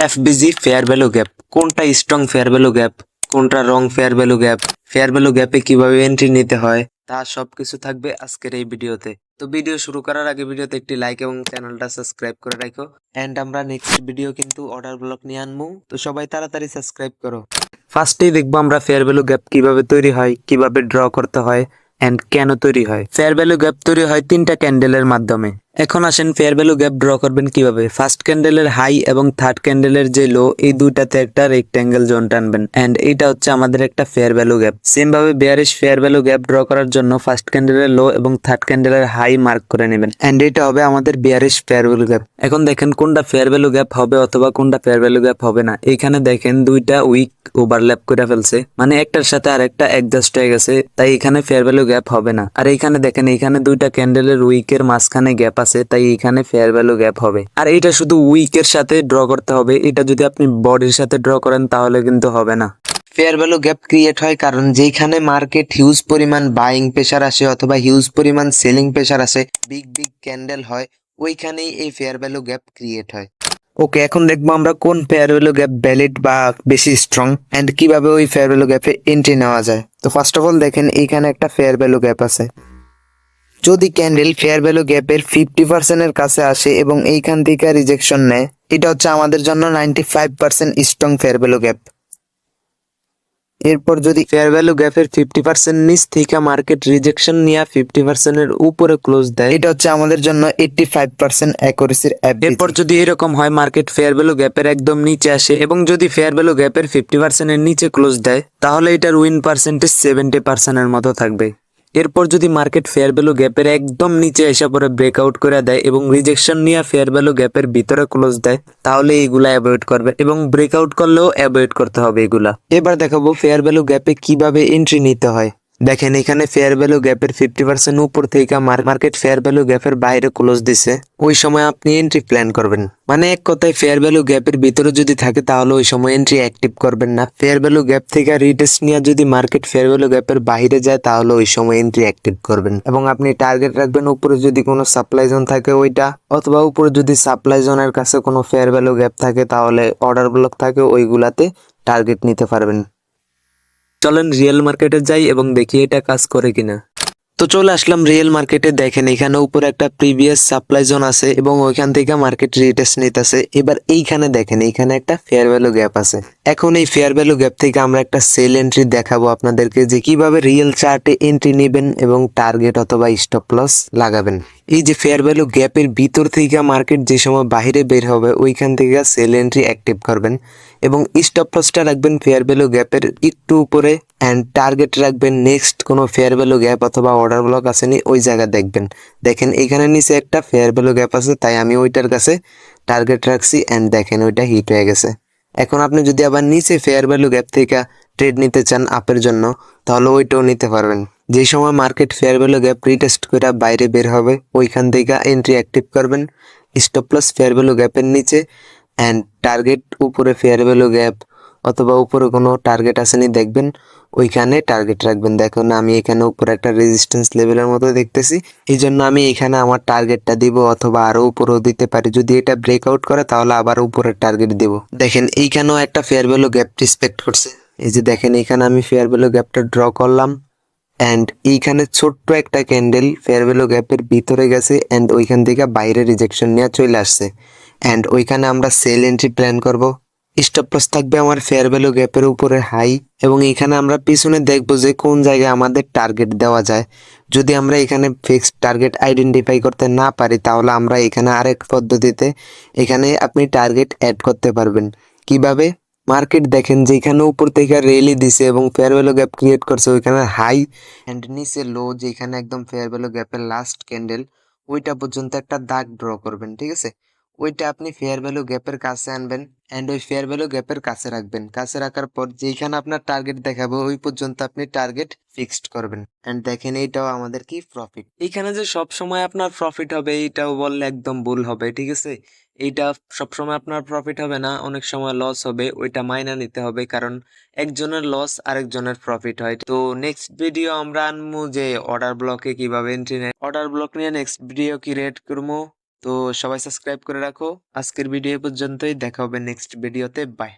FBG fair value gap, কোনটা strong fair value gap, কোনটা wrong fair value gap, fair value গ্যাপে কিভাবে entry নিতে হয়, তা সবকিছু থাকবে আজকের এই ভিডিওতে। তো ভিডিও শুরু করার আগে ভিডিওতে একটি লাইক এবং চ্যানেলটা সাবস্ক্রাইব করে রাখো। এন্ড আমরা নেক্সট ভিডিও কিন্তু অর্ডার ব্লক নিয়ে আনবো, তো সবাই তাড়াতাড়ি সাবস্ক্রাইব করো। ফার্স্টেই দেখবো আমরা ফেয়ার ভ্যালু গ্যাপ কিভাবে তৈরি হয়, কিভাবে ড্র করতে হয় এন্ড কেন তৈরি হয়। ফেয়ার ভ্যালু গ্যাপ তৈরি হয় তিনটা ক্যান্ডেলের মাধ্যমে। এখন আসেন ফেয়ার ভ্যালু গ্যাপ ড্র করবেন কিভাবে। ফার্স্ট ক্যান্ডেলের হাই এবং থার্ড ক্যান্ডেলের যে লো, এই দুইটাতে একটা রেক্ট্যাঙ্গেল জোন টানবেন এন্ড এইটা হচ্ছে আমাদের একটা ফেয়ার ভ্যালু গ্যাপ। সেম ভাবে bearish fair value gap draw করার জন্য ফার্স্ট ক্যান্ডেলের লো এবং থার্ড ক্যান্ডেলের হাই মার্ক করে নেবেন এন্ড এটা হবে আমাদের বেয়ারিশ ফেয়ার ভ্যালু গ্যাপ। এখন দেখেন কোনটা ফেয়ার ভ্যালু গ্যাপ হবে অথবা কোনটা ফেয়ার ভ্যালু গ্যাপ হবে না। এইখানে দেখেন দুইটা উইক ওভারল্যাপ করে ফেলছে, মানে একটার সাথে আরেকটা অ্যাডজাস্ট হয়ে গেছে, তাই এখানে ফেয়ার ভ্যালু গ্যাপ হবে না। আর এইখানে দেখেন এইখানে দুইটা ক্যান্ডেলের উইকের মাঝখানে গ্যাপ আছে, তাই এখানে ফেয়ার ভ্যালু গ্যাপ হবে। আর এটা শুধু উইকের সাথে ড্র করতে হবে, এটা যদি আপনি বডির সাথে ড্র করেন তাহলে কিন্তু হবে না। ফেয়ার ভ্যালু গ্যাপ ক্রিয়েট হয় কারণ যেখানে মার্কেট হিউজ পরিমাণ বাইং প্রেশার আসে অথবা হিউজ পরিমাণ সেলিং প্রেশার আসে, বিগ বিগ ক্যান্ডেল হয়, ওইখানেই এই ফেয়ার ভ্যালু গ্যাপ ক্রিয়েট হয়। ওকে, এখন দেখবো আমরা কোন ফেয়ার ভ্যালু গ্যাপ ভ্যালিড বা বেশি স্ট্রং এন্ড কিভাবে ওই ফেয়ার ভ্যালু গ্যাপে এন্ট্রি নেওয়া যায়। তো ফার্স্ট অফ অল দেখেন এইখানে একটা ফেয়ার ভ্যালু গ্যাপ আছে। যদি ক্যান্ডেল ফেয়ার ভ্যালু গ্যাপের 50% এর কাছে আসে এবং এইখান থেকে রিজেকশন নেয়, এটা হচ্ছে আমাদের জন্য 95% স্ট্রং ফেয়ার ভ্যালু গ্যাপ। এরপর যদি ফেয়ার ভ্যালু গ্যাপের 50% নিচ থেকে মার্কেট রিজেকশন নিয়ে 50% এর উপরে ক্লোজ দেয়, এটা হচ্ছে আমাদের জন্য 85% অ্যাকুরেসির অ্যাপ। এরপর যদি এরকম হয় মার্কেট ফেয়ার ভ্যালু গ্যাপের একদম নিচে আসে এবং যদি ফেয়ার ভ্যালু গ্যাপের 50% এর নিচে ক্লোজ দেয়, তাহলে এটার উইন পার্সেন্টেজ 70% এর মতো থাকবে। এরপর যদি মার্কেট ফেয়ার ভ্যালু গ্যাপের একদম নিচে এসে পরে ব্রেকআউট করে দেয় এবং রিজেকশন নিয়ে ফেয়ার ভ্যালু গ্যাপের ভিতরে ক্লোজ দেয়, তাহলে এইগুলা অ্যাভয়েড করবে এবং ব্রেকআউট করলেও অ্যাভয়েড করতে হবে এগুলা। এবার দেখাবো ফেয়ার ভ্যালু গ্যাপে কিভাবে এন্ট্রি নিতে হয়। দেখেন এখানে ফেয়ার ভ্যালু গ্যাপের 50% উপর থেকে মার্কেট ফেয়ার ভ্যালু গ্যাপের বাইরে ক্লোজ দিছে, ওই সময় আপনি এন্ট্রি প্ল্যান করবেন। মানে এক কথায় ফেয়ার ভ্যালু গ্যাপের ভিতরে যদি থাকে তাহলে ওই সময় এন্ট্রি অ্যাক্টিভ করবেন না। ফেয়ার ভ্যালু গ্যাপ থেকে রিটেস্ট নিয়ে যদি মার্কেট ফেয়ার ভ্যালু গ্যাপের বাইরে যায় তাহলে ওই সময় এন্ট্রি অ্যাক্টিভ করবেন এবং আপনি টার্গেট রাখবেন উপরে যদি কোনো সাপ্লাই জোন থাকে ওইটা, অথবা উপরে যদি সাপ্লাই জোনের কাছে কোনো ফেয়ার ভ্যালু গ্যাপ থাকে তাহলে অর্ডার ব্লক থাকে ওইগুলাতে টার্গেট নিতে পারবেন। চলেন রিয়েল মার্কেটে যাই এবং দেখি এটা কাজ করে কিনা। তো চলে আসলাম রিয়েল মার্কেটে। দেখেন এখানে উপরে একটা প্রিভিয়াস সাপ্লাই জোন আছে এবং ওইখান থেকে মার্কেট রিটেস্ট নিতেছে। এবার এইখানে দেখেন এইখানে একটা ফেয়ার ভ্যালু গ্যাপ আছে। এখন এই ফেয়ার ভ্যালু গ্যাপ থেকে আমরা একটা সেল এন্ট্রি দেখাবো আপনাদেরকে যে কিভাবে রিয়েল চার্টে এন্ট্রি নেবেন এবং টার্গেট অথবা স্টপ লস লাগাবেন। এই যে ফেয়ার ভ্যালু গ্যাপের ভিতর থেকে মার্কেট যে সময় বাইরে বের হবে ওইখান থেকে সেল এন্ট্রি অ্যাক্টিভ করবেন এবং স্টপ লসটা রাখবেন ফেয়ার ভ্যালু গ্যাপের একটু উপরে এন্ড টার্গেট রাখবেন নেক্সট কোনো ফেয়ার ভ্যালু গ্যাপ অথবা অর্ডার ব্লক আসেনি ওই জায়গা দেখবেন। দেখেন এখানে নিচে একটা ফেয়ার ভ্যালু গ্যাপ আছে, তাই আমি ওইটার কাছে টার্গেট রাখছি এন্ড দেখেন ওইটা হিট হয়ে গেছে। এখন আপনি যদি আবার নিচে ফেয়ার ভ্যালু গ্যাপ থেকে ট্রেড নিতে চান আপের জন্য তাহলে ওইটাও নিতে পারবেন। যে সময় market fair value gap retest করে বাইরে বের হবে ওইখান থেকে এন্ট্রি অ্যাক্টিভ করবেন স্টপ লস ফেয়ার ভ্যালু গ্যাপের নিচে এন্ড টার্গেট উপরে ফেয়ার ভ্যালু গ্যাপ অথবা উপরে কোনো টার্গেট আসেনি দেখবেন ওইখানে টার্গেট রাখবেন। দেখুন আমি এখানে উপরে একটা রেজিস্ট্যান্স লেভেলের মতো দেখতেছি, এই জন্য আমি এখানে আমার টার্গেটটা দিব অথবা আরো উপরেও দিতে পারি। যদি এটা ব্রেকআউট করে তাহলে আবার উপরের টার্গেট দিব। দেখেন এইখানেও একটা ফেয়ার ভ্যালু গ্যাপ রেসপেক্ট করছে। এই যে দেখেন এখানে আমি ফেয়ার ভ্যালু গ্যাপটা ড্র করলাম এন্ড এইখানে ছোট্ট একটা ক্যান্ডেল ফেয়ার ভ্যালু গ্যাপের ভিতরে গেছে এন্ড ওইখান থেকে বাইরে রিজেকশন নিয়ে চলে আসছে এন্ড ওইখানে আমরা সেল এন্ট্রি প্ল্যান করব। স্টপ লস থাকবে আমার ফেয়ার ভ্যালু গ্যাপের উপরে হাই এবং এখানে আমরা পিছনে দেখবো যে কোন জায়গায় আমাদের টার্গেট দেওয়া যায়। যদি আমরা এখানে ফিক্সড টার্গেট আইডেন্টিফাই করতে না পারি তাহলে আমরা এখানে আরেক পদ্ধতিতে এখানে আপনি টার্গেট অ্যাড করতে পারবেন। কিভাবে? মার্কেট দেখেন যেখানে উপর থেকে রেলি দিছে এবং ফেয়ার ভ্যালু গ্যাপ ক্রিয়েট করছে ওইখানে হাই এন্ড নিচে লো, যেখানে একদম ফেয়ার ভ্যালু গ্যাপের লাস্ট ক্যান্ডেল ওইটা পর্যন্ত একটা দাগ ড্র করবেন, ঠিক আছে? ওইটা আপনি ফেয়ার ভ্যালু গ্যাপের কাছে আনবেন এন্ড ওই ফেয়ার ভ্যালু গ্যাপের কাছে রাখবেন। কাছে রাখার পর যেখানে আপনার টার্গেট দেখাবো ওই পর্যন্ত আপনি টার্গেট ফিক্সড করবেন এন্ড দেখেন এইটাও আমাদের কি প্রফিট। এইখানে যে সব সময় আপনার প্রফিট হবে এইটাও বললে একদম ভুল হবে, ঠিক আছে? এইটা সবসময় আপনার প্রফিট হবে না, অনেক সময় লস হবে, ওইটা মাইনা নিতে হবে কারণ একজনের লস আরেকজনের প্রফিট হয়। তো নেক্সট ভিডিও আমরা আনবো যে অর্ডার ব্লকে কিভাবে এন্ট্রি নেয়, অর্ডার ব্লক নিয়ে নেক্সট ভিডিও ক্রিয়েট করবো। তো সবাই সাবস্ক্রাইব করে রাখো। আজকের ভিডিও পর্যন্তই, দেখা হবে নেক্সট ভিডিওতে। বাই।